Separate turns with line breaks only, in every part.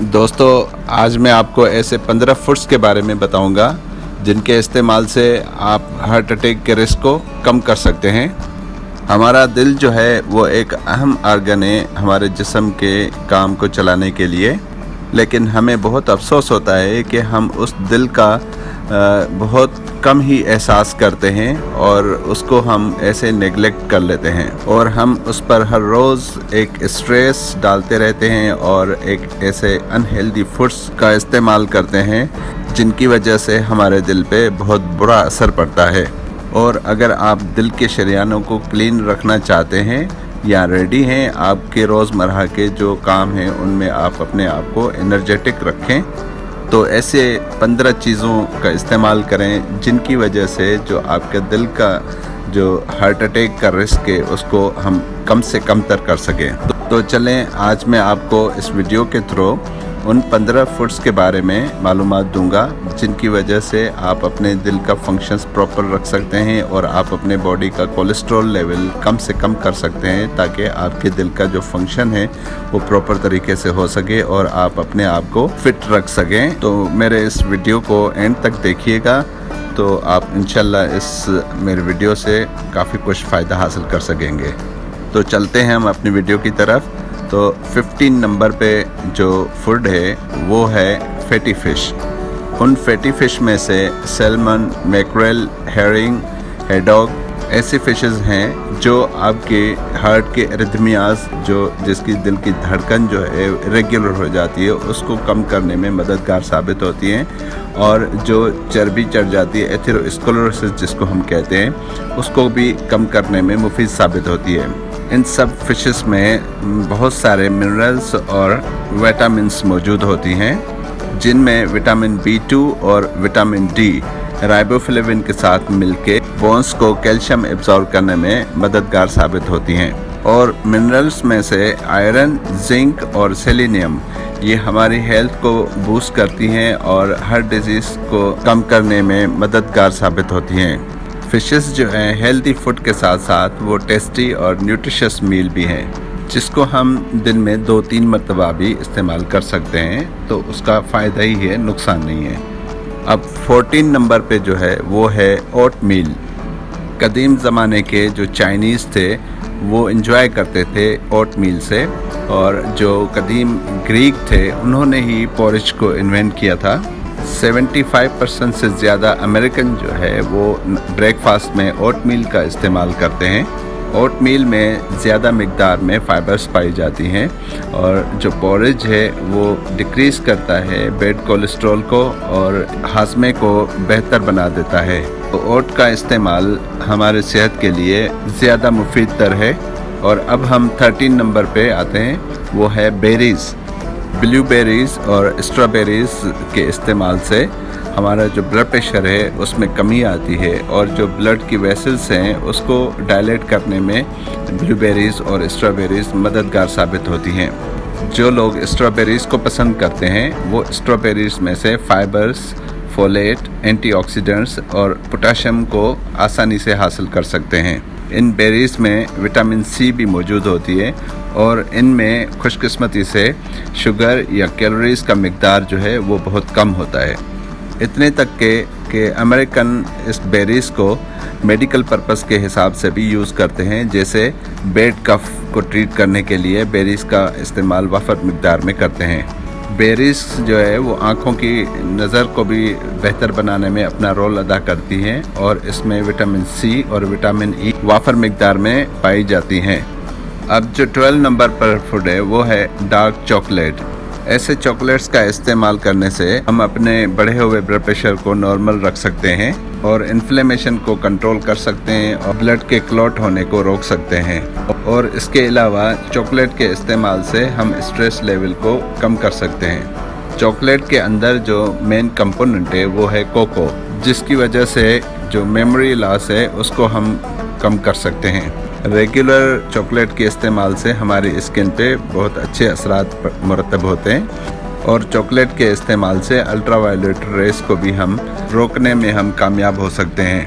दोस्तों, आज मैं आपको ऐसे 15 फूड्स के बारे में बताऊंगा जिनके इस्तेमाल से आप हार्ट अटैक के रिस्क को कम कर सकते हैं। हमारा दिल जो है वो एक अहम ऑर्गन है हमारे जिस्म के काम को चलाने के लिए, लेकिन हमें बहुत अफसोस होता है कि हम उस दिल का बहुत कम ही एहसास करते हैं और उसको हम ऐसे नेगलेक्ट कर लेते हैं और हम उस पर हर रोज़ एक स्ट्रेस डालते रहते हैं और एक ऐसे अनहेल्दी फूड्स का इस्तेमाल करते हैं जिनकी वजह से हमारे दिल पे बहुत बुरा असर पड़ता है। और अगर आप दिल के शरियानों को क्लीन रखना चाहते हैं या रेडी हैं आपके रोज़मर्रा के जो काम हैं उनमें आप अपने आप को एनर्जेटिक रखें, तो ऐसे 15 चीज़ों का इस्तेमाल करें जिनकी वजह से जो आपके दिल का जो हार्ट अटैक का रिस्क है उसको हम कम से कम तर कर सकें। तो चलें, आज मैं आपको इस वीडियो के थ्रू उन 15 फूड्स के बारे में मालूमात दूंगा जिनकी वजह से आप अपने दिल का फंक्शंस प्रॉपर रख सकते हैं और आप अपने बॉडी का कोलेस्ट्रॉल लेवल कम से कम कर सकते हैं ताकि आपके दिल का जो फंक्शन है वो प्रॉपर तरीके से हो सके और आप अपने आप को फिट रख सकें। तो मेरे इस वीडियो को एंड तक देखिएगा तो आप इंशाल्लाह इस मेरे वीडियो से काफ़ी कुछ फ़ायदा हासिल कर सकेंगे। तो चलते हैं हम अपनी वीडियो की तरफ। तो 15 नंबर पे जो फूड है वो है फैटी फ़िश। उन फैटी फ़िश में से सैल्मन, मैकरेल, हेरिंग, हेडॉग ऐसी फ़िशेस हैं जो आपके हार्ट के एरिथमियाज जिसकी दिल की धड़कन जो है रेगुलर हो जाती है उसको कम करने में मददगार साबित होती हैं और जो चर्बी चढ़ जाती है एथेरोस्क्लेरोसिस जिसको हम कहते हैं उसको भी कम करने में मुफीद साबित होती है। इन सब फिशेस में बहुत सारे मिनरल्स और विटामिन्स मौजूद होती हैं जिनमें विटामिन B2 और विटामिन D राइबोफ्लेविन के साथ मिलके बोन्स को कैल्शियम एब्जॉर्ब करने में मददगार साबित होती हैं। और मिनरल्स में से आयरन, जिंक और सेलेनियम ये हमारी हेल्थ को बूस्ट करती हैं और हर डिजीज़ को कम करने में मददगार साबित होती हैं। फ़िशेस जो हैं हेल्दी फूड के साथ साथ वो टेस्टी और न्यूट्रिशियस मील भी हैं जिसको हम दिन में 2-3 मरतबा भी इस्तेमाल कर सकते हैं, तो उसका फ़ायदा ही है, नुकसान नहीं है। अब 14 नंबर पे जो है वो है ओट मील। कदीम ज़माने के जो चाइनीज़ थे वो इंजॉय करते थे ओट मील से, और जो कदीम ग्रीक थे उन्होंने ही पोरिज को इन्वेंट किया था। 75% से ज़्यादा अमेरिकन जो है वो ब्रेकफास्ट में ओट मील का इस्तेमाल करते हैं। ओट मील में ज़्यादा मिकदार में फ़ाइबर्स पाई जाती हैं और जो पोरिज है वो डिक्रीज़ करता है बैड कोलेस्ट्रॉल को और हाजमे को बेहतर बना देता है। तो ओट का इस्तेमाल हमारे सेहत के लिए ज़्यादा मुफीद तर है। और अब हम 13 नंबर पे आते हैं, वो है बेरीज़। ब्लूबेरीज़ और स्ट्रॉबेरीज़ के इस्तेमाल से हमारा जो ब्लड प्रेशर है उसमें कमी आती है और जो ब्लड की वेसल्स हैं उसको डायलेट करने में ब्लूबेरीज़ और स्ट्रॉबेरीज़ मददगार साबित होती हैं। जो लोग स्ट्रॉबेरीज़ को पसंद करते हैं वो स्ट्रॉबेरीज़ में से फाइबर्स, फोलेट, एंटीऑक्सीडेंट्स और पोटाशियम को आसानी से हासिल कर सकते हैं। इन बेरीज़ में विटामिन C भी मौजूद होती है और इनमें खुशकिस्मती से शुगर या कैलोरीज़ का मिकदार जो है वो बहुत कम होता है। इतने तक कि अमेरिकन इस बेरीज़ को मेडिकल पर्पस के हिसाब से भी यूज़ करते हैं, जैसे बेड कफ को ट्रीट करने के लिए बेरीज़ का इस्तेमाल वफ़र मिकदार में करते हैं। बेरीज़ जो है वो आँखों की नज़र को भी बेहतर बनाने में अपना रोल अदा करती हैं और इसमें विटामिन C और विटामिन E वाफर मिकदार में पाई जाती हैं। अब जो 12 नंबर पर फूड है वो है डार्क चॉकलेट। ऐसे चॉकलेट्स का इस्तेमाल करने से हम अपने बढ़े हुए ब्लड प्रेशर को नॉर्मल रख सकते हैं और इन्फ्लेमेशन को कंट्रोल कर सकते हैं और ब्लड के क्लॉट होने को रोक सकते हैं। और इसके अलावा चॉकलेट के इस्तेमाल से हम स्ट्रेस लेवल को कम कर सकते हैं। चॉकलेट के अंदर जो मेन कंपोनेंट है वो है कोको, जिसकी वजह से जो मेमोरी लॉस है उसको हम कम कर सकते हैं। रेगुलर चॉकलेट के इस्तेमाल से हमारी स्किन पे बहुत अच्छे असरात मुरतब होते हैं और चॉकलेट के इस्तेमाल से अल्ट्रावायलेट रेस को भी हम रोकने में हम कामयाब हो सकते हैं।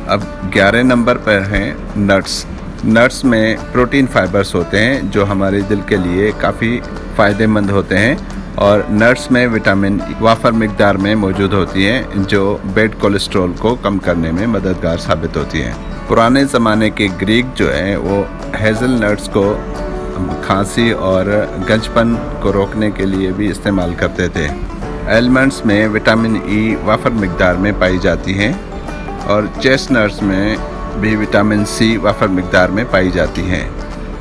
अब 11 नंबर पर हैं नट्स। नट्स में प्रोटीन फाइबर्स होते हैं जो हमारे दिल के लिए काफ़ी फ़ायदेमंद होते हैं, और नट्स में विटामिन वाफर मिकदार में मौजूद होती हैं जो बैड कोलेस्ट्रॉल को कम करने में मददगार साबित होती हैं। पुराने ज़माने के ग्रीक जो हैं वो हेज़ल नट्स को खांसी और गंजपन को रोकने के लिए भी इस्तेमाल करते थे। आलमंड्स में विटामिन ई वाफर मिकदार में पाई जाती हैं, और चेस्टनट्स में भी विटामिन सी वाफर मिकदार में पाई जाती हैं।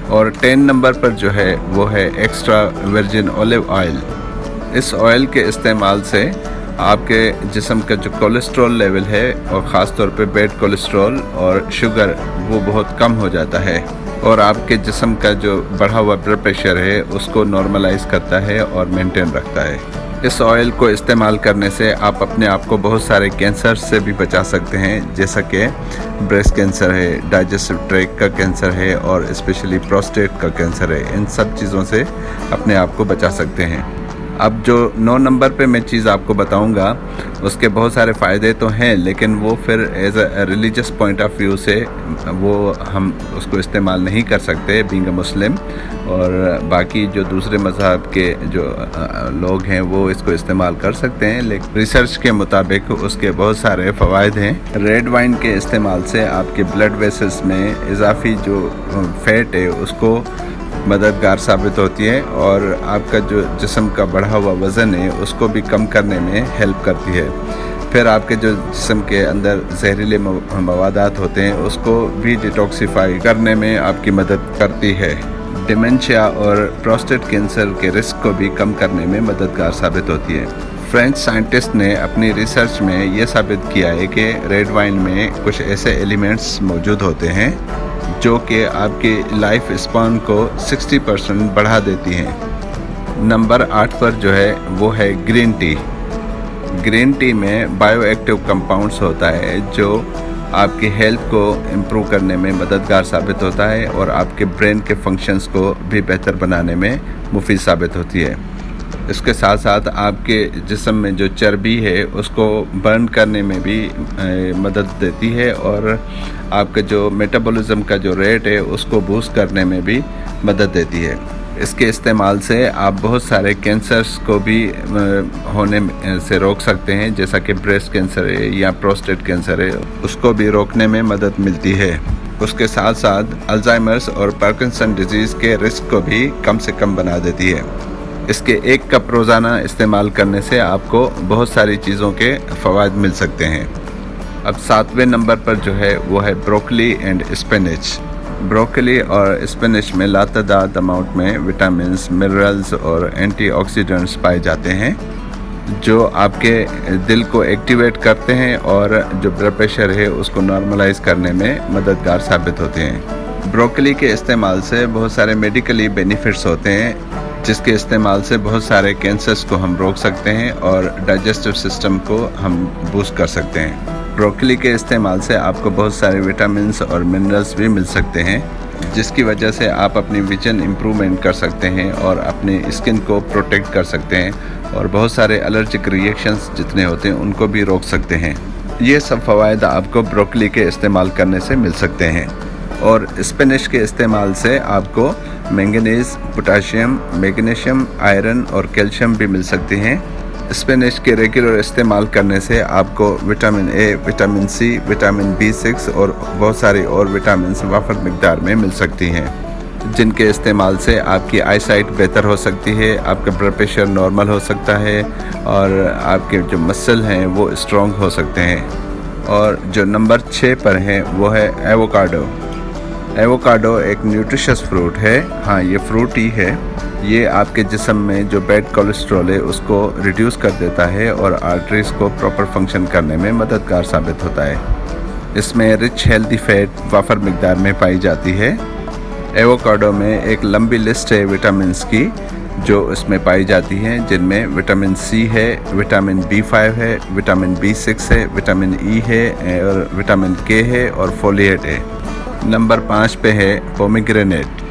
और 10 नंबर पर जो है वो है एक्स्ट्रा वर्जिन ऑलिव ऑयल। इस ऑयल के इस्तेमाल से आपके जिस्म का जो कोलेस्ट्रॉल लेवल है, और ख़ास तौर पे बैड कोलेस्ट्रॉल और शुगर, वो बहुत कम हो जाता है, और आपके जिस्म का जो बढ़ा हुआ ब्लड प्रेशर है उसको नॉर्मलाइज करता है और मेंटेन रखता है। इस ऑयल को इस्तेमाल करने से आप अपने आप को बहुत सारे कैंसर से भी बचा सकते हैं, जैसा कि ब्रेस्ट कैंसर है, डाइजेस्टिव ट्रैक्ट का कैंसर है, और स्पेशली प्रोस्टेट का कैंसर है। इन सब चीज़ों से अपने आप को बचा सकते हैं। अब जो 9 नंबर पे मैं चीज़ आपको बताऊंगा उसके बहुत सारे फ़ायदे तो हैं, लेकिन वो फिर as a religious point of view से वो हम उसको इस्तेमाल नहीं कर सकते बीइंग अ मुस्लिम, और बाकी जो दूसरे मज़हब के जो लोग हैं वो इसको इस्तेमाल कर सकते हैं। लेकिन रिसर्च के मुताबिक उसके बहुत सारे फ़वाइद हैं। रेड वाइन के इस्तेमाल से आपके ब्लड वेसल्स में इजाफी जो फैट है उसको मददगार साबित होती है, और आपका जो जिस्म का बढ़ा हुआ वज़न है उसको भी कम करने में हेल्प करती है। फिर आपके जो जिस्म के अंदर जहरीले मवादात होते हैं उसको भी डिटॉक्सिफाई करने में आपकी मदद करती है। डिमेंशिया और प्रोस्टेट कैंसर के रिस्क को भी कम करने में मददगार साबित होती है। फ्रेंच साइंटिस्ट ने अपनी रिसर्च में ये साबित किया है कि रेड वाइन में कुछ ऐसे एलिमेंट्स मौजूद होते हैं जो कि आपकी लाइफ स्पान को 60% बढ़ा देती हैं। नंबर 8 पर जो है वो है ग्रीन टी। ग्रीन टी में बायो एक्टिव कंपाउंड्स होता है जो आपकी हेल्थ को इम्प्रूव करने में मददगार साबित होता है, और आपके ब्रेन के फंक्शंस को भी बेहतर बनाने में मुफीद साबित होती है। इसके साथ साथ आपके जिस्म में जो चर्बी है उसको बर्न करने में भी मदद देती है, और आपका जो मेटाबॉलिज्म का जो रेट है उसको बूस्ट करने में भी मदद देती है। इसके इस्तेमाल से आप बहुत सारे कैंसर्स को भी होने से रोक सकते हैं, जैसा कि ब्रेस्ट कैंसर है या प्रोस्टेट कैंसर है, उसको भी रोकने में मदद मिलती है। उसके साथ साथ अल्जाइमर्स और पार्किंसन डिजीज़ के रिस्क को भी कम से कम बना देती है। इसके 1 कप रोज़ाना इस्तेमाल करने से आपको बहुत सारी चीज़ों के फ़वाइद मिल सकते हैं। अब 7वें नंबर पर जो है वो है ब्रोकली एंड स्पिनच। ब्रोकली और स्पिनच में लातादाद अमाउंट में विटामिन्स, मिनरल्स और एंटीऑक्सीडेंट्स पाए जाते हैं जो आपके दिल को एक्टिवेट करते हैं और जो ब्लड प्रेशर है उसको नॉर्मलाइज करने में मददगार साबित होते हैं। ब्रोकली के इस्तेमाल से बहुत सारे मेडिकली बेनिफिट्स होते हैं, जिसके इस्तेमाल से बहुत सारे कैंसर्स को हम रोक सकते हैं और डाइजेस्टिव सिस्टम को हम बूस्ट कर सकते हैं। ब्रोकली के इस्तेमाल से आपको बहुत सारे विटामिन्स और मिनरल्स भी मिल सकते हैं, जिसकी वजह से आप अपनी विजन इम्प्रूवमेंट कर सकते हैं और अपनी स्किन को प्रोटेक्ट कर सकते हैं, और बहुत सारे एलर्जिक रिएक्शंस जितने होते हैं उनको भी रोक सकते हैं। ये सब फ़वाइद आपको ब्रोकली के इस्तेमाल करने से मिल सकते हैं। और स्पिनच के इस्तेमाल से आपको मैंगनीज, पोटाशियम, मैग्नीशियम, आयरन और कैल्शियम भी मिल सकती हैं। स्पिनच के रेगुलर इस्तेमाल करने से आपको vitamin A, vitamin C, vitamin B6 और बहुत सारी और विटामिन वाफर मिकदार में मिल सकती हैं, जिनके इस्तेमाल से आपकी आईसाइट बेहतर हो सकती है, आपका ब्लड प्रेशर नॉर्मल हो सकता है, और आपके जो मसल हैं वो स्ट्रॉन्ग हो सकते हैं। और जो नंबर 6 पर है वो है एवोकाडो। एवोकाडो एक न्यूट्रिशियस फ्रूट है। हाँ, ये फ्रूट ही है। ये आपके जिस्म में जो बैड कोलेस्ट्रॉल है उसको रिड्यूस कर देता है और आर्टरीज को प्रॉपर फंक्शन करने में मददगार साबित होता है। इसमें रिच हेल्दी फैट वाफर मिकदार में पाई जाती है। एवोकाडो में एक लंबी लिस्ट है विटामिन्स की जो इसमें पाई जाती हैं, जिनमें विटामिन सी है, विटामिन B5 है, विटामिन B6 है, विटामिन E है और विटामिन K है और फोलिएट है। नंबर 5 पे है पोमीग्रेनेट।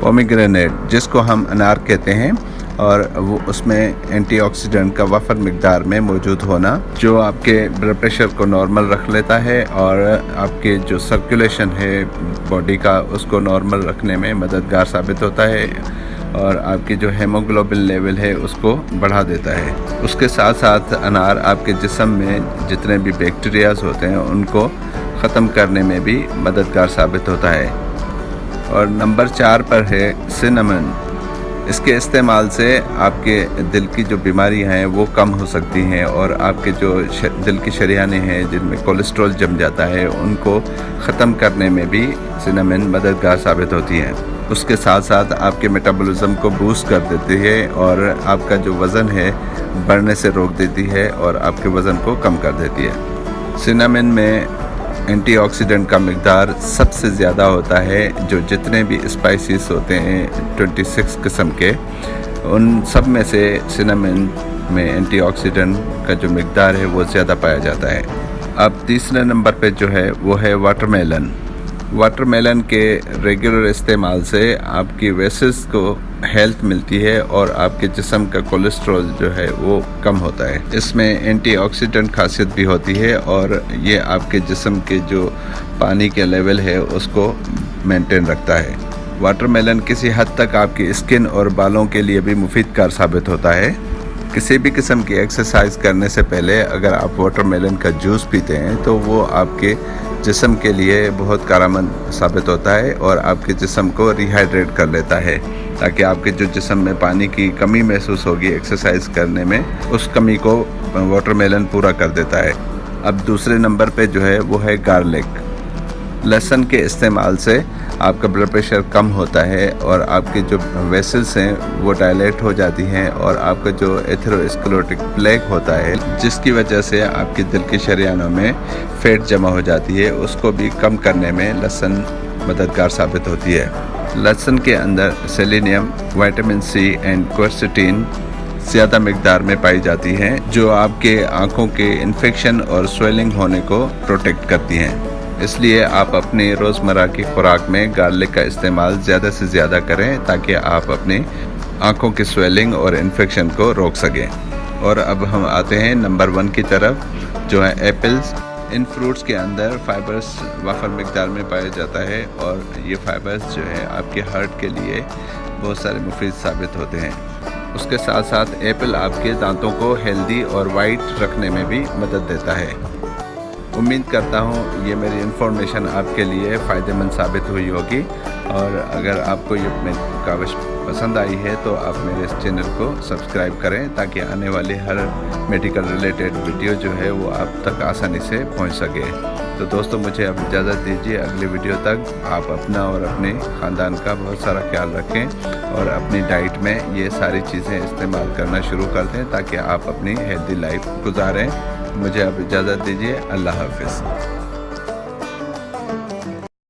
पोमीग्रेनेट जिसको हम अनार कहते हैं, اور وہ اس میں اینٹی آکسیڈنٹ کا وافر مقدار میں موجود ہونا جو آپ کے بلڈ پریشر کو نارمل رکھ لیتا ہے اور آپ کے جو سرکولیشن ہے باڈی کا اس کو نارمل رکھنے میں مددگار ثابت ہوتا ہے اور آپ کی جو ہیموگلوبن لیول ہے اس کو بڑھا دیتا ہے۔ اس کے ساتھ ساتھ انار آپ کے جسم میں جتنے بھی بیکٹیریاز ہوتے ہیں ان کو ختم کرنے میں بھی مددگار ثابت ہوتا ہے۔ اور نمبر 4 پر ہے سنامن۔ اس کے استعمال سے آپ کے دل کی جو بیماریاں ہیں وہ کم ہو سکتی ہیں اور آپ کے جو دل کی شریانیں ہیں جن میں کولیسٹرول جم جاتا ہے ان کو ختم کرنے میں بھی سنامن مددگار ثابت ہوتی ہے۔ اس کے ساتھ ساتھ آپ کے میٹابولزم کو بوسٹ کر دیتی ہے اور آپ کا جو وزن ہے بڑھنے سے روک دیتی ہے اور آپ کے وزن کو کم کر دیتی ہے۔ سنامن میں اینٹی آکسیڈنٹ کا مقدار سب سے زیادہ ہوتا ہے، جو جتنے بھی اسپائسیز ہوتے ہیں 26 قسم کے، ان سب میں سے سنامن میں اینٹی آکسیڈنٹ کا جو مقدار ہے وہ زیادہ پایا جاتا ہے۔ اب تیسرے نمبر پہ جو ہے وہ ہے واٹر میلن۔ واٹر میلن کے ریگولر استعمال سے آپ کی ویسلز کو ہیلتھ ملتی ہے اور آپ کے جسم کا کولیسٹرول جو ہے وہ کم ہوتا ہے۔ اس میں اینٹی آکسیڈنٹ خاصیت بھی ہوتی ہے اور یہ آپ کے جسم کے جو پانی کے لیول ہے اس کو مینٹین رکھتا ہے۔ واٹر میلن کسی حد تک آپ کی اسکن اور بالوں کے لیے بھی مفید کار ثابت ہوتا ہے۔ کسی بھی قسم کی ایکسرسائز کرنے سے پہلے اگر آپ واٹر میلن کا جوس پیتے ہیں تو وہ آپ کے جسم کے لیے بہت کارآمد ثابت ہوتا ہے اور آپ کے جسم کو ریہائیڈریٹ کر لیتا ہے تاکہ آپ کے جو جسم میں پانی کی کمی محسوس ہوگی ایکسرسائز کرنے میں، اس کمی کو واٹر میلن پورا کر دیتا ہے۔ اب دوسرے نمبر پہ جو ہے وہ ہے گارلک۔ لہسن کے استعمال سے آپ کا بلڈ پریشر کم ہوتا ہے اور آپ کی جو ویسلز ہیں وہ ڈائلیٹ ہو جاتی ہیں اور آپ کا جو ایتھرواسکلیروٹک پلیگ ہوتا ہے جس کی وجہ سے آپ کی دل کی شریانوں میں فیٹ جمع ہو جاتی ہے، اس کو بھی کم کرنے میں لہسن مددگار ثابت ہوتی ہے۔ لہسن کے اندر سیلینیم، وٹامن سی اینڈ کوئرسیٹین زیادہ مقدار میں پائی جاتی ہیں جو آپ کے آنکھوں کے انفیکشن اور سویلنگ ہونے کو پروٹیکٹ کرتی ہیں۔ اس لیے آپ اپنی روزمرہ کی خوراک میں گارلک کا استعمال زیادہ سے زیادہ کریں تاکہ آپ اپنی آنکھوں کی سویلنگ اور انفیکشن کو روک سکیں۔ اور اب ہم آتے ہیں نمبر 1 کی طرف جو ہے ایپلز۔ ان فروٹس کے اندر فائبرز وافر مقدار میں پایا جاتا ہے اور یہ فائبرز جو ہے آپ کے ہارٹ کے لیے بہت سارے مفید ثابت ہوتے ہیں۔ اس کے ساتھ ساتھ ایپل آپ کے دانتوں کو ہیلدی اور وائٹ رکھنے میں بھی مدد دیتا ہے۔ امید کرتا ہوں یہ میری انفارمیشن آپ کے لیے فائدہ مند ثابت ہوئی ہوگی اور اگر آپ کو یہ کاوش پسند آئی ہے تو آپ میرے اس چینل کو سبسکرائب کریں تاکہ آنے والی ہر میڈیکل ریلیٹڈ ویڈیو جو ہے وہ آپ تک آسانی سے پہنچ سکے۔ تو دوستو مجھے اب اجازت دیجیے، اگلی ویڈیو تک آپ اپنا اور اپنے خاندان کا بہت سارا خیال رکھیں اور اپنی ڈائٹ میں یہ ساری چیزیں استعمال کرنا شروع کر دیں تاکہ آپ اپنی ہیلدی لائف گزاریں۔ مجھے اب اجازت دیجیے، اللہ حافظ۔